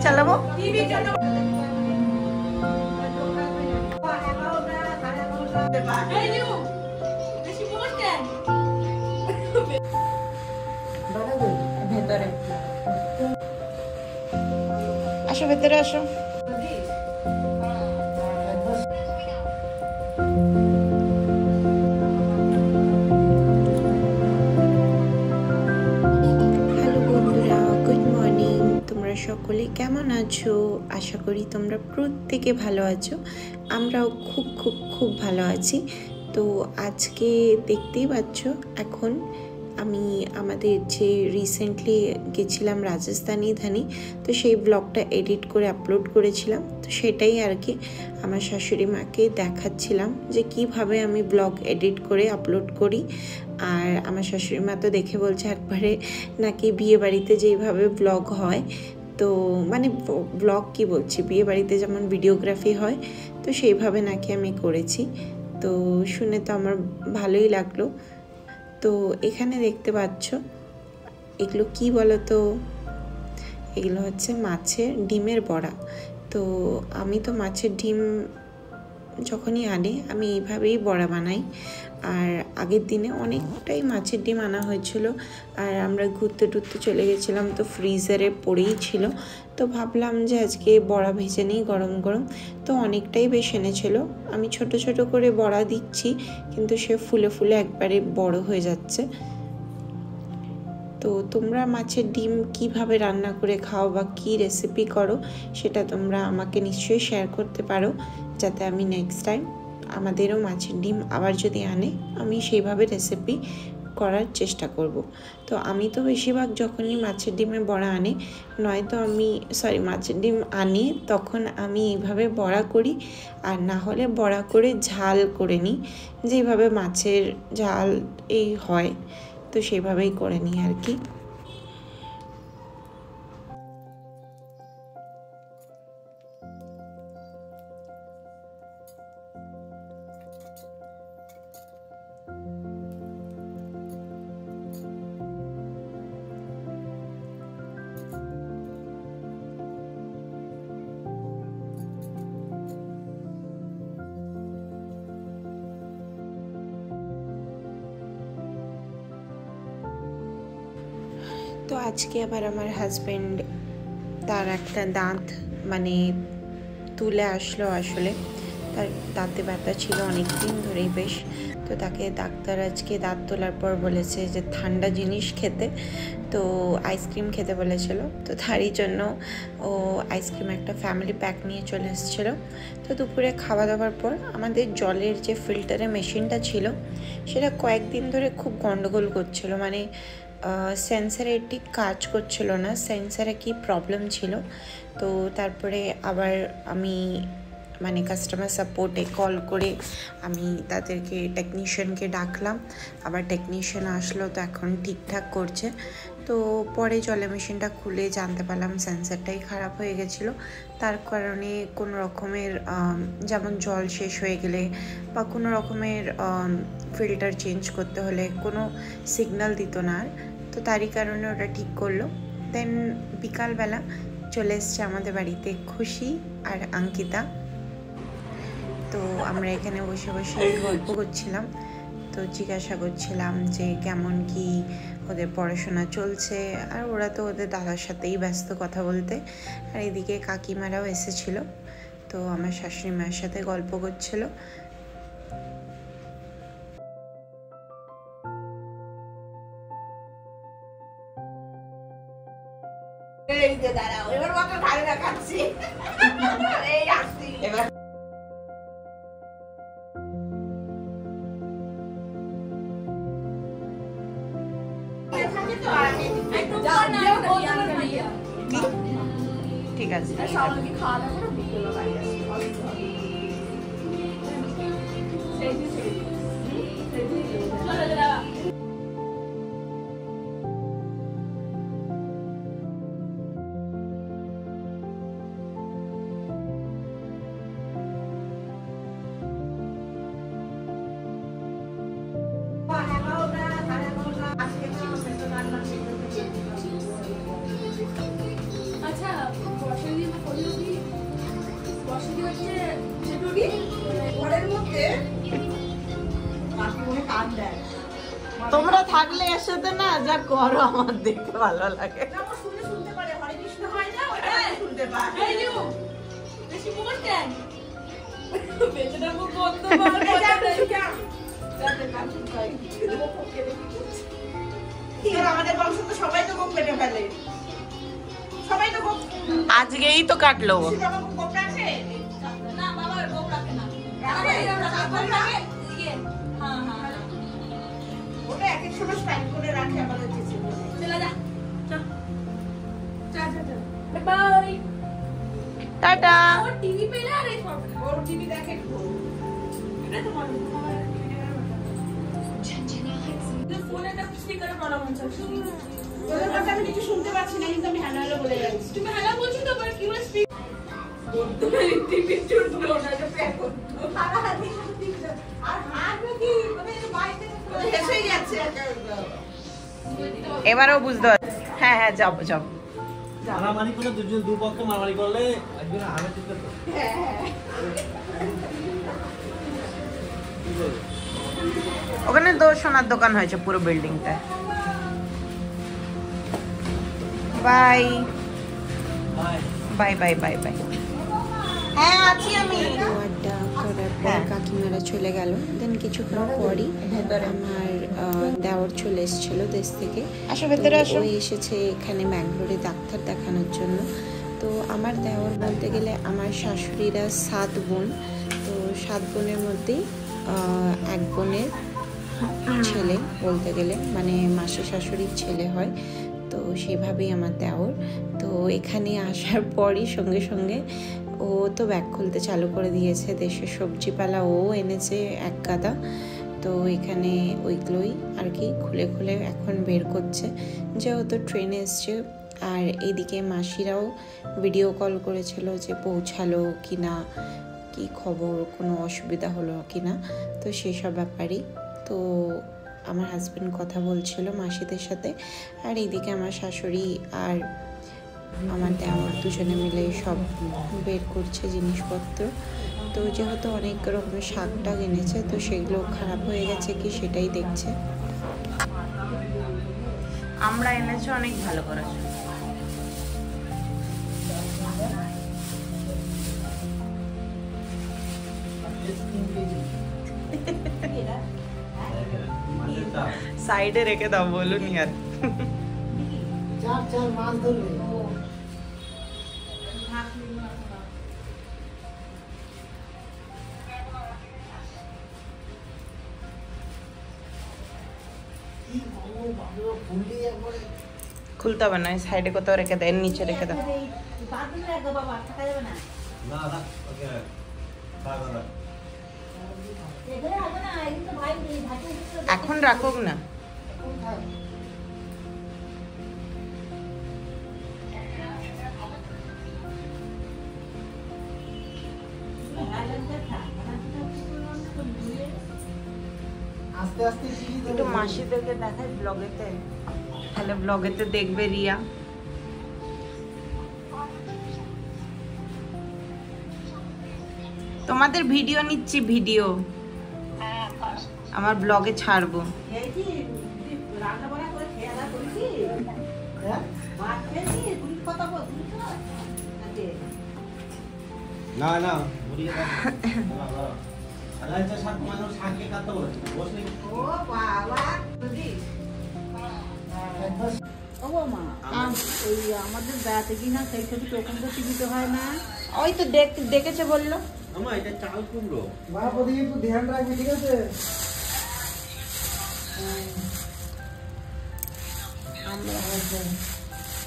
চালাবো। ভেতরে আসো, ভেতরে আসো। সকলে কেমন আছো? আশা করি তোমরা প্রত্যেকে ভালো আছো। আমরাও খুব খুব খুব ভালো আছি। তো আজকে দেখতেই পাচ্ছ, এখন আমি আমাদের যে রিসেন্টলি গেছিলাম রাজস্থানী ধানি, তো সেই ব্লগটা এডিট করে আপলোড করেছিলাম। তো সেটাই আর কি আমার শাশুড়ি মাকে দেখাচ্ছিলাম যে কিভাবে আমি ব্লগ এডিট করে আপলোড করি। আর আমার শাশুড়ি মা তো দেখে বলছে একবারে নাকি বিয়ে বাড়িতে যেইভাবে ব্লগ হয়, তো মানে ব্লগ কি বলছি, বিয়ে বাড়িতে যেমন ভিডিওগ্রাফি হয়, তো সেইভাবে নাকি আমি করেছি। তো শুনে তো আমার ভালোই লাগলো। তো এখানে দেখতে পাচ্ছ এগুলো কি বলো তো, এগুলো হচ্ছে মাছের ডিমের বড়া। তো আমি তো মাছের ডিম যখনই আনে আমি এইভাবেই বড়া বানাই। আর আগের দিনে অনেকটাই মাছের ডিম আনা হয়েছিল, আর আমরা ঘুরতে টুরতে চলে গেছিলাম, তো ফ্রিজারে পড়েই ছিল। তো ভাবলাম যে আজকে বড়া ভেজে নিই গরম গরম। তো অনেকটাই বেশ এনেছিল। আমি ছোট ছোট করে বড়া দিচ্ছি, কিন্তু সে ফুলে ফুলে একবারে বড় হয়ে যাচ্ছে। তো তোমরা মাছের ডিম কিভাবে রান্না করে খাও বা কী রেসিপি করো, সেটা তোমরা আমাকে নিশ্চয়ই শেয়ার করতে পারো, যাতে আমি নেক্সট টাইম আমাদেরও মাছের ডিম আবার যদি আনে আমি সেইভাবে রেসিপি করার চেষ্টা করব। তো আমি তো বেশিরভাগ যখনই মাছের ডিমে বড়া আনে, নয়তো আমি মাছের ডিম আনি, তখন আমি এইভাবে বড়া করি, আর না হলে বড়া করে ঝাল করে নিই, যেভাবে মাছের ঝাল এই হয়, তো সেভাবেই করে নিই আর কি। তো আজকে আবার আমার হাজব্যান্ড তার একটা দাঁত মানে তুলে আসলো। আসলে তার দাঁতে ব্যথা ছিল অনেক দিন ধরেই বেশ। তো তাকে ডাক্তার আজকে দাঁত তোলার পর বলেছে যে ঠান্ডা জিনিস খেতে, তো আইসক্রিম খেতে বলেছিল। তো তারই জন্য ও আইসক্রিম একটা ফ্যামিলি প্যাক নিয়ে চলে এসেছিলো। তো দুপুরে খাওয়া দাওয়ার পর আমাদের জলের যে ফিল্টারের মেশিনটা ছিল, সেটা কয়েকদিন ধরে খুব গন্ডগোল করছিল, মানে সেন্সারে ঠিক কাজ করছিল না, সেন্সারে কি প্রবলেম ছিল। তো তারপরে আবার আমি মানে কাস্টমার সাপোর্টে কল করে আমি তাদেরকে টেকনিশিয়ানকে ডাকলাম। আবার টেকনিশিয়ান আসলো, তো এখন ঠিকঠাক করছে। তো পরে জলের মেশিনটা খুলে জানতে পারলাম সেন্সারটাই খারাপ হয়ে গেছিলো। তার কারণে কোনো রকমের যেমন জল শেষ হয়ে গেলে বা কোনো রকমের ফিল্টার চেঞ্জ করতে হলে কোনো সিগন্যাল দিত না আর। তো তারই কারণে ওটা ঠিক করলো। দেন বিকালবেলা চলে এসছে আমাদের বাড়িতে খুশি আর অঙ্কিতা। তো আমরা এখানে বসে বসে গল্প করছিলাম। তো জিজ্ঞাসা করছিলাম যে কেমন কি ওদের পড়াশোনা চলছে, আর ওরা তো ওদের দাদার সাথেই ব্যস্ত কথা বলতে। আর এদিকে কাকিমারাও এসেছিল, তো আমার শাশুড়ি মায়ের সাথে গল্প করছিল। এবার ঠিক আছে, আচ্ছা তোমরা থাকলে এর সাথে না যা করো আমার দেখতে ভালো লাগে। আজকেই তো কাটলো। টাটা। টিভি पे ना रे और टीवी देखे এটা তো বলো ফোনে একটা স্পিকারে বলা মন চাচ্ছে ওদের কথা আমি কিছু শুনতে পাচ্ছি না কিন্তু আমি হ্যালো হ্যালো বলে যাচ্ছি তুমি হ্যালো বলছো তো আবার কি বল স্পিক তুমি টিভি চুটলো না যে প্যাক করতে সারা রাত শুধু টিভি আর আগে কি মানে বাইরে এসে যাচ্ছে এবারেও বুঝতে হ্যাঁ হ্যাঁ যাব যাব মারামারি করে দুই পক্ষে মারামারি করলে একজন আগে ঠিক করতে ওখানে তো সোনার দোকান হয়েছে পুরো বিল্ডিংটা। Bye bye bye bye bye. হ্যাঁ আছি আমি। আড্ডা করার পর কাকিমারা চলে গেল। দেন কিছুক্ষণ পরই আমার দেওর চলে এসেছিল দেশ থেকে। আসো ভেতরে আসো। ও এসেছে এখানে ম্যাঙ্গালোরে ডাক্তার দেখানোর জন্য। তো আমার দেওর বলতে গেলে আমার শাশুড়িরা 7 বোন। তো 7 বোনের মধ্যেই এক বোনের ছেলে বলতে গেলে মানে মাসি শাশুড়ির ছেলে হয়। তো সেভাবেই আমার দেওর। তো এখানে আসার পরই সঙ্গে সঙ্গে ও তো ব্যাগ খুলতে চালু করে দিয়েছে। দেশের সবজিপালা ও এনেছে এক গাদা। তো এখানে ওইগুলোই আর কি খুলে খুলে এখন বের করছে, যেহেতু ট্রেনে এসছে। আর এইদিকে মাসিরাও ভিডিও কল করেছিল যে পৌঁছালো কি না, কি খবর, কোনো অসুবিধা হলো কি না। তো সেসব ব্যাপারই তো আমার হাজব্যান্ড কথা বলছিল মাসিদের সাথে। আর এইদিকে আমার শাশুড়ি আর আমার দেওর দুজনে মিলে সব বের করছে জিনিসপত্র। তো যেহেতু অনেক রকমের শাক টাক এনেছে, তো সেগুলো খারাপ হয়ে গেছে কি সেটাই দেখছে। আমরা এনেছি অনেক ভালো করে। সাইডে রেখে দাও বলুন ইয়ার। চার মাছ ধরবে খুলতে হবে না, সাইডে কোথাও রেখে দেয়, নিচে রেখে দাও। এখন রাখুক না। আস্তে আস্তে একটু মাসিদেরকে দেখাই ব্লগেতে, তাহলে ব্লগেতে দেখবে রিয়া। তোমাদের ভিডিও নিচ্ছি, ভিডিও আমার ব্লগে ছাড়বো। না না শাক মানুষ শাককে কাটতে বলে বসে ও বাবা ওই আমাদের বেড়াতে কি না সেই ছবি তখন তো টিভিতে হয় না। ওই তো দেখেছে বললো। আমা এটা চাল কুমড়ো বাবা ওদিকে একটু ধ্যান রাখবি, ঠিক আছে?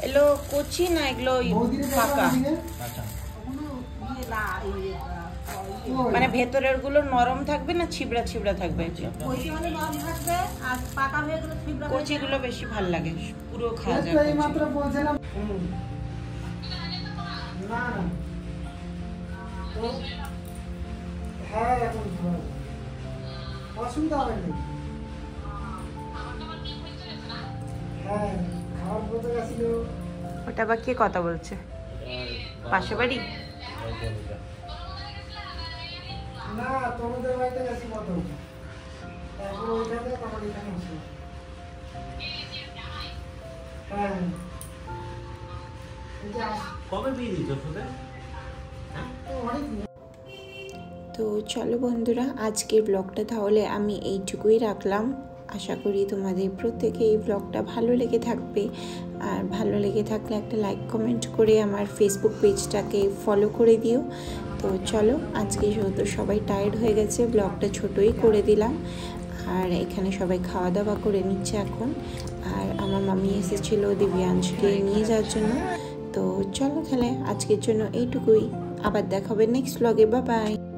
এলো কচি না এগুলো পাকা, মানে ভেতরের গুলো নরম থাকবে না ছিবড়া ছিবড়া থাকবে? কচি গুলো বেশি ভাল লাগে, পুরো খাওয়া যায়। মাত্র বলছিলাম না হ্যাঁ এখন অসুবিধা হবে না। হ্যাঁ খাওয়ার পথে গেছিল। ওটা বা কে কথা বলছে? পাশে বাড়ি না তোমাদের বাড়িতে কবে বিয়ে দিচ্ছ তোদের? তো চলো বন্ধুরা, আজকের ব্লগটা তাহলে আমি এইটুকুই রাখলাম। আশা করি তোমাদের প্রত্যেকে এই ব্লগটা ভালো লেগে থাকবে। আর ভালো লেগে থাকলে একটা লাইক কমেন্ট করে আমার ফেসবুক পেজটাকে ফলো করে দিও। তো চলো, আজকে যেহেতু সবাই টায়ার্ড হয়ে গেছে, ব্লগটা ছোটোই করে দিলাম। আর এখানে সবাই খাওয়া দাওয়া করে নিচ্ছে এখন। আর আমার মামি এসেছিলো দিব্যাংশকে নিয়ে যাওয়ার জন্য। তো চলো তাহলে আজকের জন্য এইটুকুই, আবার দেখা হবে নেক্সট ব্লগে। Bye bye.